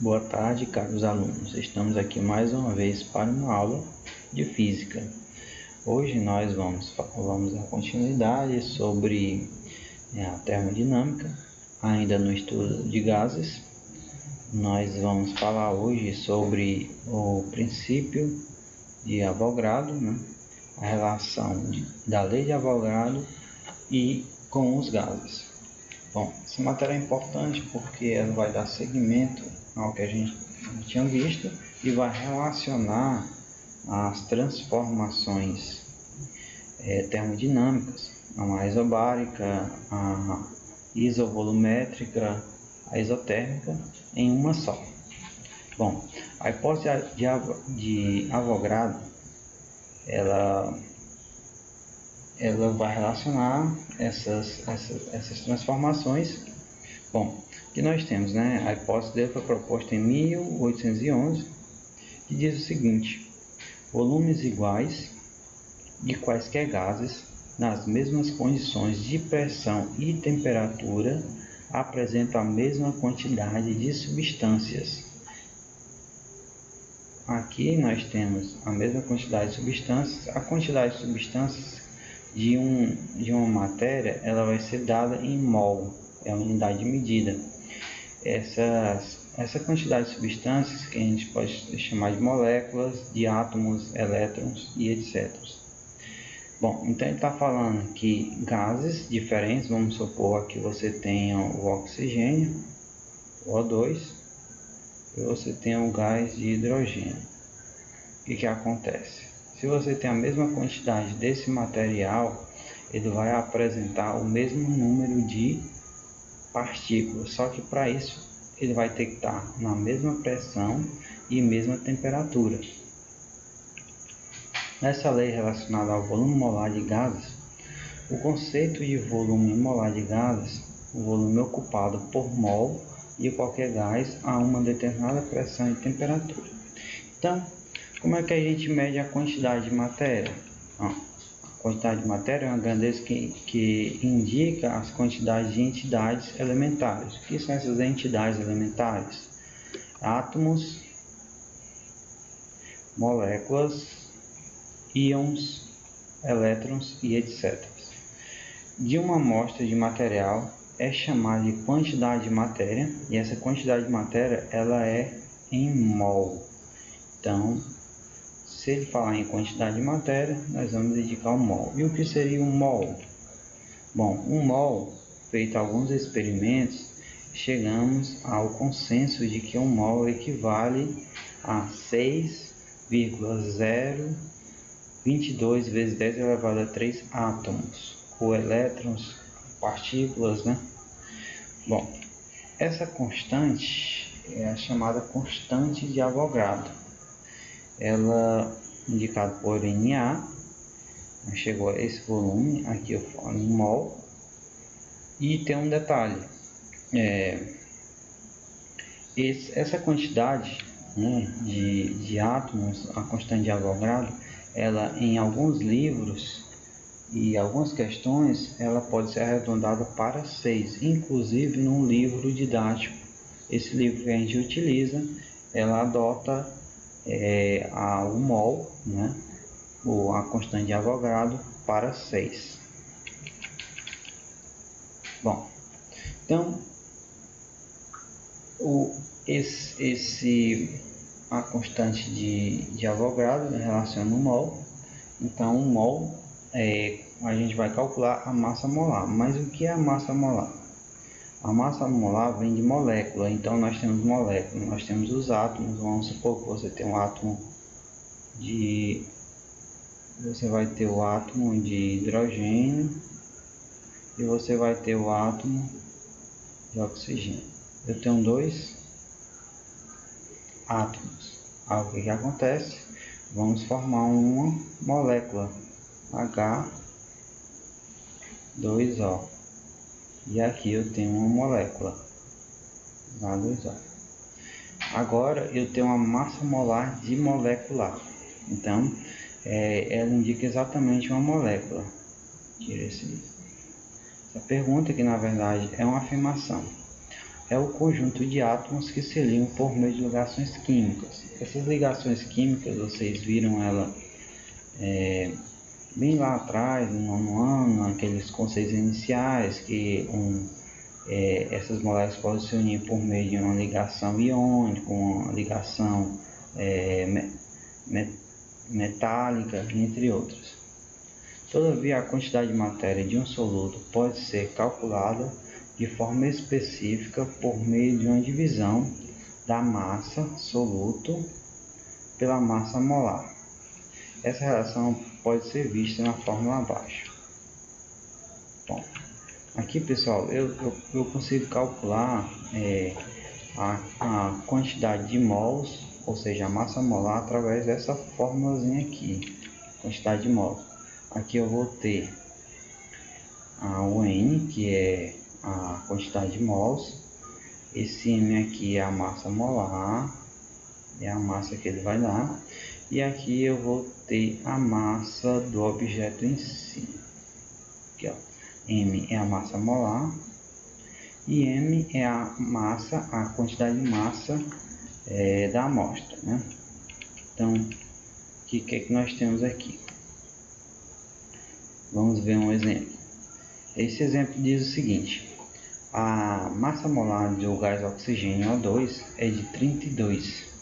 Boa tarde, caros alunos. Estamos aqui mais uma vez para uma aula de física. Hoje nós vamos dar continuidade sobre a termodinâmica, ainda no estudo de gases. Nós vamos falar hoje sobre o princípio de Avogadro, a relação da lei de Avogadro e com os gases. Bom, essa matéria é importante porque ela vai dar seguimento ao que a gente tinha visto e vai relacionar as transformações termodinâmicas, a isobárica, a isovolumétrica, a isotérmica, em uma só. Bom, a hipótese de Avogadro, ela vai relacionar essas transformações. Bom, que nós temos, a hipótese dele foi proposta em 1811, que diz o seguinte: volumes iguais de quaisquer gases nas mesmas condições de pressão e temperatura apresentam a mesma quantidade de substâncias. Aqui nós temos a mesma quantidade de substâncias. A quantidade de substâncias de uma matéria, ela vai ser dada em mol, é a unidade de medida. Essa quantidade de substâncias que a gente pode chamar de moléculas, de átomos, elétrons e etc. Bom, então ele está falando que gases diferentes, vamos supor que você tenha o oxigênio, o O2, e você tenha o gás de hidrogênio. O que acontece? Se você tem a mesma quantidade desse material, ele vai apresentar o mesmo número de partículas, só que para isso ele vai ter que estar na mesma pressão e mesma temperatura. Nessa lei relacionada ao volume molar de gases, o conceito de volume molar de gases, o volume ocupado por mol de qualquer gás a uma determinada pressão e temperatura. Então, como é que a gente mede a quantidade de matéria? A quantidade de matéria é uma grandeza que indica as quantidades de entidades elementares. O que são essas entidades elementares? Átomos, moléculas, íons, elétrons e etc. De uma amostra de material é chamada de quantidade de matéria, e essa quantidade de matéria ela é em mol. Então, se ele falar em quantidade de matéria, nós vamos indicar o mol. E o que seria um mol? Bom, um mol, feito alguns experimentos, chegamos ao consenso de que um mol equivale a 6,022 vezes 10 elevado a 3 átomos, ou elétrons, partículas, Bom, essa constante é a chamada constante de Avogadro. Ela indicada por Na, chegou a esse volume, aqui eu falo em mol, e tem um detalhe, essa quantidade de átomos, a constante de Avogadro, ela em alguns livros e algumas questões, ela pode ser arredondada para 6, inclusive num livro didático. Esse livro que a gente utiliza, ela adota o mol, ou a constante de Avogadro, para 6. Bom, então, a constante de Avogadro relaciona o mol. Então, o mol, a gente vai calcular a massa molar. Mas o que é a massa molar? A massa molar vem de molécula, então nós temos moléculas, nós temos os átomos. Vamos supor que você tem um átomo você vai ter o átomo de hidrogênio e você vai ter o átomo de oxigênio. Eu tenho 2 átomos. O que acontece? Vamos formar uma molécula, H2O. E aqui eu tenho uma molécula, H2O. Agora eu tenho uma massa molar de molecular. Então, ela indica exatamente uma molécula. Tira essa pergunta, que na verdade é uma afirmação. é o conjunto de átomos que se ligam por meio de ligações químicas. Essas ligações químicas, vocês viram ela bem lá atrás, no nono ano, aqueles conceitos iniciais, que essas moléculas podem se unir por meio de uma ligação iônica, uma ligação metálica, entre outras. Todavia, a quantidade de matéria de um soluto pode ser calculada de forma específica por meio de uma divisão da massa soluto pela massa molar. Essa relação pode ser vista na fórmula abaixo. Bom, aqui, pessoal, eu consigo calcular a quantidade de mols, ou seja, a massa molar, através dessa fórmulazinha aqui, quantidade de mols. Aqui eu vou ter o N, que é a quantidade de mols. Esse M aqui é a massa molar, é a massa que ele vai dar. E aqui eu vou ter a massa do objeto em si. Aqui, ó. M é a massa molar e M é a massa, a quantidade de massa da amostra, né? Então, o que é que nós temos aqui? Vamos ver um exemplo. Esse exemplo diz o seguinte: a massa molar do gás oxigênio O2 é de 32.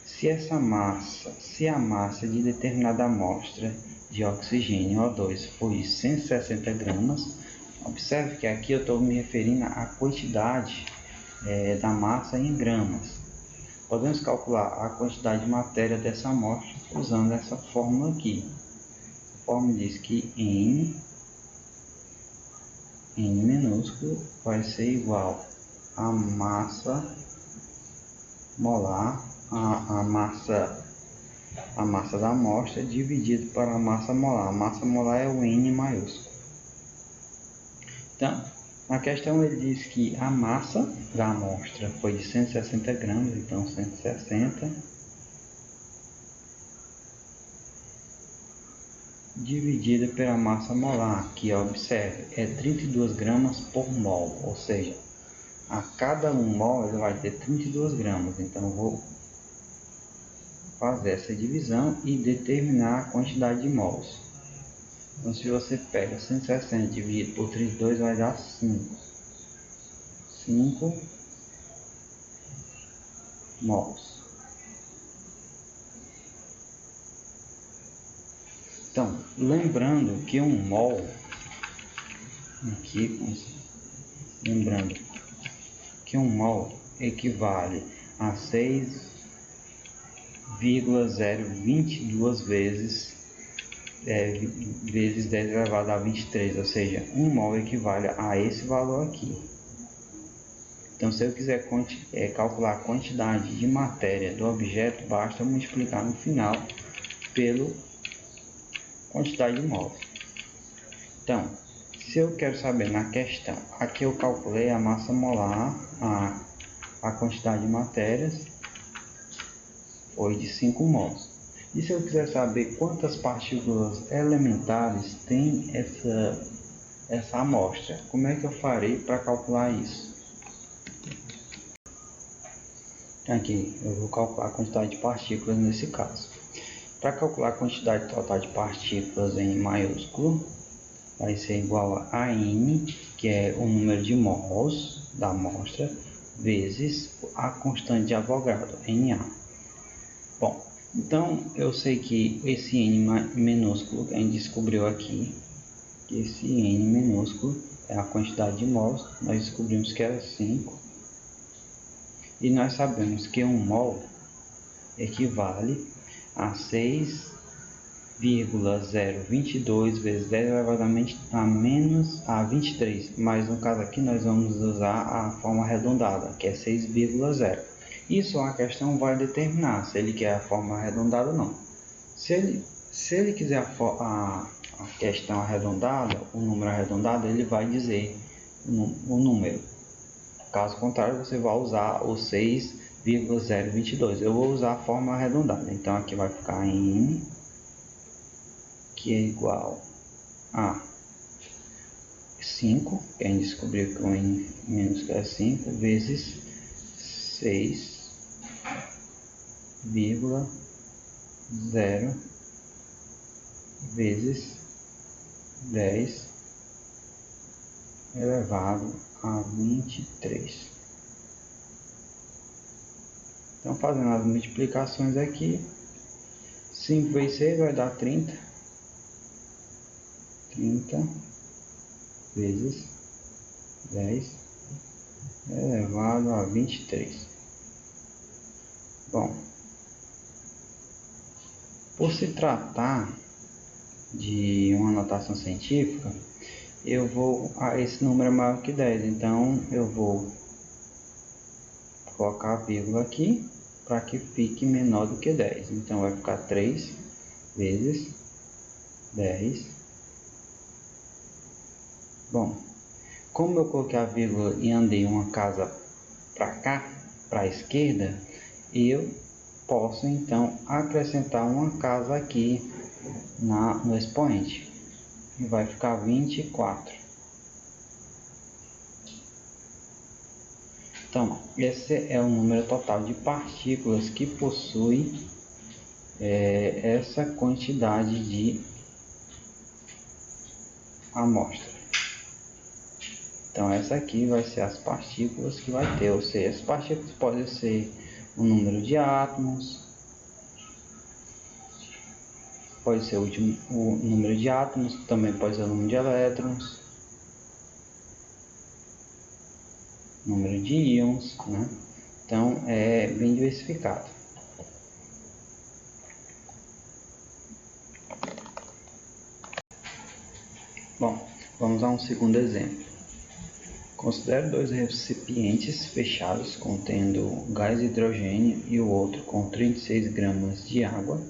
Se a massa de determinada amostra de oxigênio O2 for de 160 gramas, observe que aqui eu estou me referindo à quantidade da massa em gramas. Podemos calcular a quantidade de matéria dessa amostra usando essa fórmula aqui. A fórmula diz que N minúsculo vai ser igual a massa molar, a massa da amostra dividido para a massa molar. A massa molar é o N maiúsculo. Então, na questão ele diz que a massa da amostra foi de 160 gramas, então 160 dividida pela massa molar, que observe, é 32 gramas por mol, ou seja, a cada 1 mol ele vai ter 32 gramas. Então eu vou fazer essa divisão e determinar a quantidade de mols. Então se você pega 160 dividido por 32 vai dar 5 mols. Então, lembrando que um mol equivale a 6,022 vezes 10 elevado a 23, ou seja, 1 mol equivale a esse valor aqui. Então, se eu quiser calcular a quantidade de matéria do objeto, basta multiplicar no final pela quantidade de mols. Então, se eu quero saber na questão, aqui eu calculei a massa molar, a quantidade de matérias foi de 5 mols. E se eu quiser saber quantas partículas elementares tem essa amostra, como é que eu farei para calcular isso? Aqui eu vou calcular a quantidade de partículas nesse caso. Para calcular a quantidade total de partículas em maiúsculo, vai ser igual a N, que é o número de mols da amostra, vezes a constante de Avogadro, Na. Bom, então eu sei que esse N minúsculo que a gente descobriu aqui, que esse N minúsculo é a quantidade de mols, nós descobrimos que era 5. E nós sabemos que 1 mol equivale a 6,022 vezes 10 elevado a 23, mas no caso aqui nós vamos usar a forma arredondada, que é 6,0. Isso a questão vai determinar se ele quer a forma arredondada ou não. Se ele quiser a questão arredondada, o número arredondado, ele vai dizer o número. Caso contrário, você vai usar o 6,022. Eu vou usar a forma arredondada. Então aqui vai ficar N, que é igual a 5, que a gente descobriu que o N minúsculo é 5, vezes 6,0 vezes 10 elevado a 23. Então, fazendo as multiplicações aqui, 5 vezes 6 vai dar 30. 30 vezes 10 elevado a 23. Bom, por se tratar de uma notação científica, esse número é maior que 10, então eu vou colocar a vírgula aqui para que fique menor do que 10. Então vai ficar 3 vezes 10. Bom, como eu coloquei a vírgula e andei uma casa para cá, para a esquerda, eu posso então acrescentar uma casa aqui no expoente. E vai ficar 24. Então, esse é o número total de partículas que possui essa quantidade de amostra. Então, essa aqui vai ser as partículas que vai ter, ou seja, as partículas podem ser o número de átomos, pode ser o número de átomos, também pode ser o número de elétrons, número de íons, né? Então, é bem diversificado. Bom, vamos a um segundo exemplo. Considere dois recipientes fechados contendo gás hidrogênio e o outro com 36 gramas de água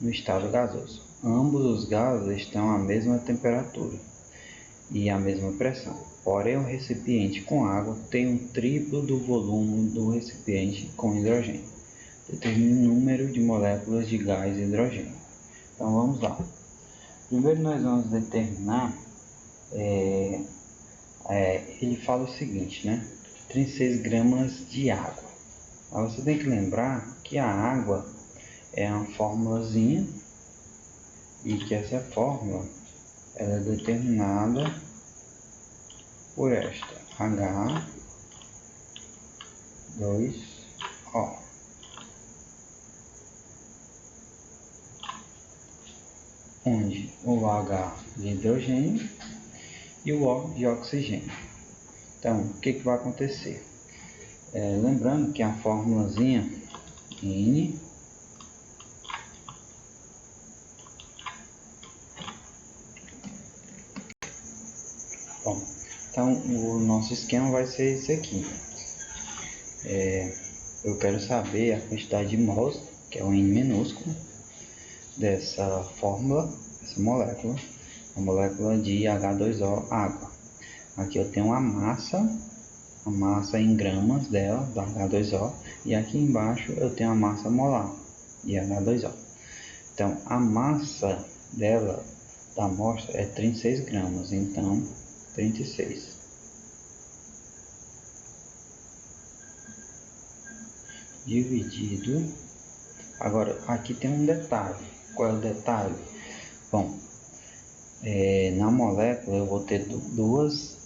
no estado gasoso. Ambos os gases estão à mesma temperatura e à mesma pressão. Porém, o recipiente com água tem um triplo do volume do recipiente com hidrogênio. Determine o número de moléculas de gás hidrogênio. Então, vamos lá. Primeiro, nós vamos determinar... ele fala o seguinte, né? 36 gramas de água. Mas você tem que lembrar que a água é uma formulazinha e que essa fórmula ela é determinada por esta H2O, onde o H de hidrogênio e o O de oxigênio. Então, o que vai acontecer? Lembrando que a formulazinha N bom, então o nosso esquema vai ser esse aqui. Eu quero saber a quantidade de mols, que é o N minúsculo, dessa fórmula, essa molécula, a molécula de H2O, água. Aqui eu tenho a massa em gramas dela, da H2O, e aqui embaixo eu tenho a massa molar de H2O. Então, a massa dela, da amostra, é 36 gramas, então 36. Dividido. Agora, aqui tem um detalhe. Qual é o detalhe? Bom, na molécula eu vou ter dois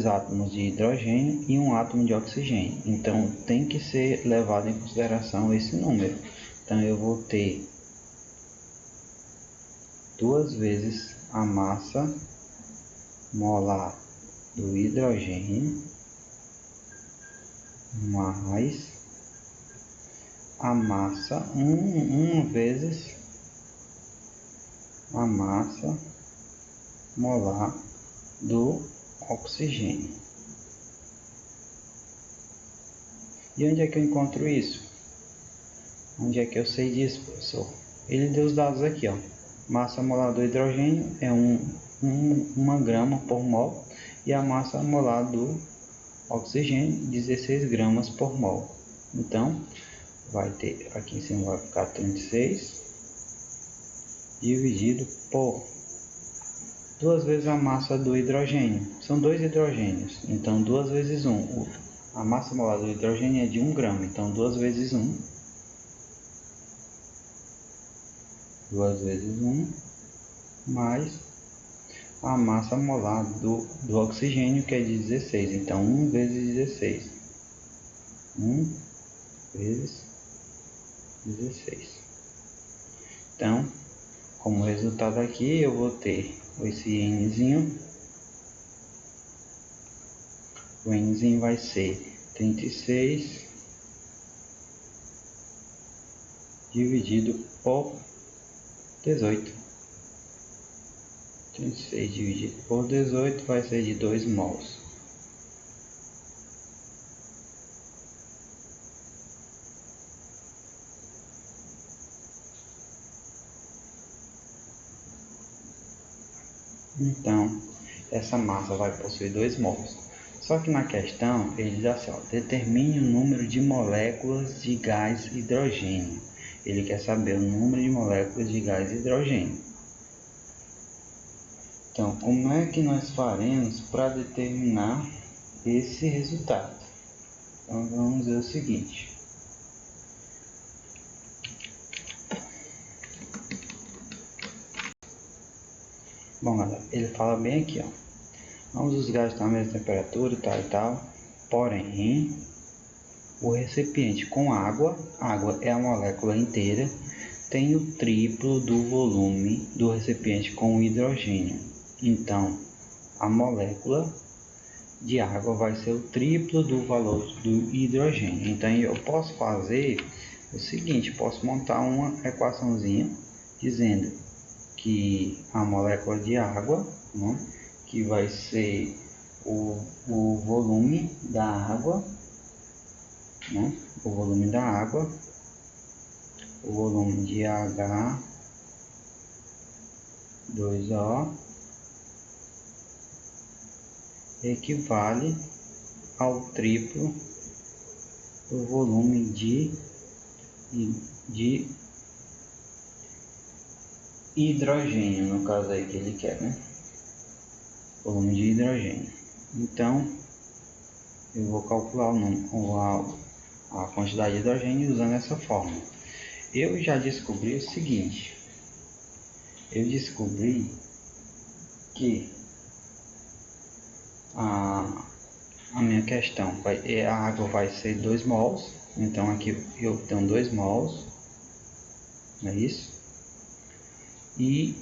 átomos de hidrogênio e um átomo de oxigênio. Então, tem que ser levado em consideração esse número. Então, eu vou ter 2 vezes a massa molar do hidrogênio mais a massa, 1 vezes a massa molar do oxigênio. E onde é que eu encontro isso? Onde é que eu sei disso, professor? Ele deu os dados aqui, ó. Massa molar do hidrogênio é 1 grama por mol e a massa molar do oxigênio 16 gramas por mol. Então, vai ter aqui em cima vai ficar 36 dividido por 2 vezes a massa do hidrogênio. São 2 hidrogênios, então 2 vezes 1. A massa molar do hidrogênio é de 1 grama, então 2 vezes 1. 2 vezes 1 mais a massa molar do oxigênio, que é de 16. Então 1 vezes 16. 1 vezes 16. Então, como resultado aqui, eu vou ter esse Nzinho. O Nzinho vai ser 36 dividido por 18. 36 dividido por 18 vai ser de 2 mols. Então, essa massa vai possuir 2 mols. Só que na questão, ele diz assim, ó, determine o número de moléculas de gás hidrogênio. Ele quer saber o número de moléculas de gás hidrogênio. Então, como é que nós faremos para determinar esse resultado? Então, vamos ver o seguinte. Bom, galera, ele fala bem aqui, ó. Ambos os gases estão à mesma temperatura e tal. Porém, o recipiente com água é a molécula inteira, tem o triplo do volume do recipiente com hidrogênio. Então, a molécula de água vai ser o triplo do valor do hidrogênio. Então, eu posso fazer o seguinte, posso montar uma equaçãozinha dizendo que a molécula de água, né, que vai ser o volume da água, né, o volume da água, o volume de H2O equivale ao triplo do volume de hidrogênio, no caso aí que ele quer, né? Volume de hidrogênio. Então, eu vou calcular a quantidade de hidrogênio usando essa fórmula. Eu já descobri o seguinte. Eu descobri que a minha questão a água vai ser 2 mols. Então, aqui eu tenho 2 mols. Não é isso? E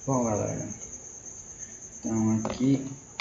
bom, galera, então aqui